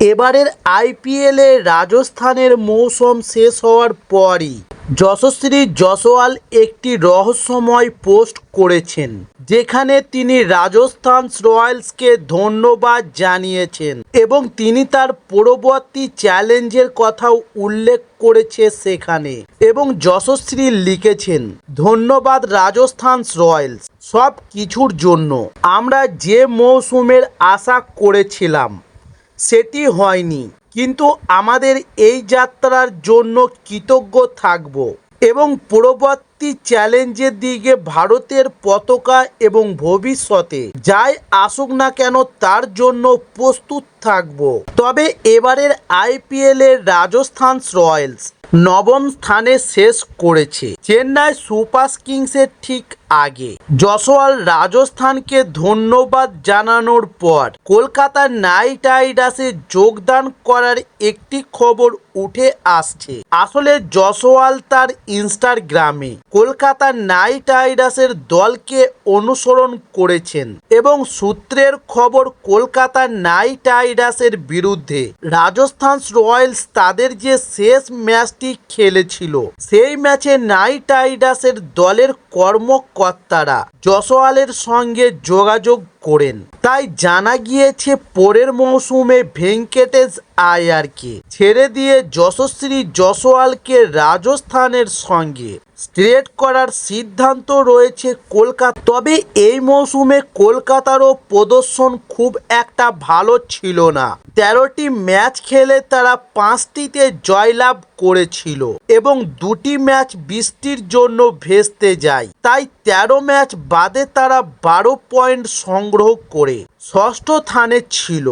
এবারের আইপিএলে রাজস্থানের মৌসুম শেষ হওয়ার পরই যশস্বী জয়সওয়াল একটি রহস্যময় পোস্ট করেছেন, যেখানে তিনি রাজস্থান রয়্যালসকে ধন্যবাদ জানিয়েছেন এবং তিনি তার পরবর্তী চ্যালেঞ্জের কথাও উল্লেখ করেছে সেখানে। এবং যশস্বী লিখেছেন, ধন্যবাদ রাজস্থান রয়্যালস সব কিছুর জন্য। আমরা যে মৌসুমের আশা করেছিলাম সেটি হয়নি, কিন্তু আমাদের এই যাত্রার জন্য কৃতজ্ঞ থাকব এবং পরবর্তী চ্যালেঞ্জের দিকে ভারতের পতাকা এবং ভবিষ্যতে যাই আসুক না কেন তার জন্য প্রস্তুত থাকব। তবে এবারের আইপিএলের রাজস্থান রয়্যালস নবম স্থানে শেষ করেছে, চেন্নাই সুপার কিংসের ঠিক আগে। জয়সওয়াল রাজস্থানকে ধন্যবাদ জানানোর পর কলকাতা নাইট রাইডার্সে যোগদান করার একটি খবর উঠে আসছে। আসলে জয়সওয়াল তার ইনস্টাগ্রামে কলকাতা নাইট রাইডার্সের দলকে অনুসরণ করেছেন এবং সূত্রের খবর কলকাতা নাইট রাইডার্সের বিরুদ্ধে রাজস্থান রয়্যালস তাদের যে শেষ ম্যাচটি খেলেছিল সেই ম্যাচে নাইট রাইডার্সের দলের কর্মকর্তারা জয়সওয়ালের সঙ্গে যোগাযোগ করেন। তাই জানা গিয়েছে পরের মৌসুমে ভেঙ্কটেশ আয়ারকে ছেড়ে দিয়ে যশস্বী জয়সওয়ালকে রাজস্থানের সঙ্গে ট্রেড করার সিদ্ধান্ত রয়েছে কলকাতা। তবে এই মৌসুমে কলকাতারও প্রদর্শন খুব একটা ভালো ছিল না। 13টি ম্যাচ খেলে তারা 5টিতে জয়লাভ করেছিল এবং 2টি ম্যাচ বৃষ্টির জন্য ভেস্তে যায়। তাই 13 ম্যাচ বাদে তারা 12 পয়েন্ট সংগ্রহ করে ষষ্ঠ স্থানে ছিল।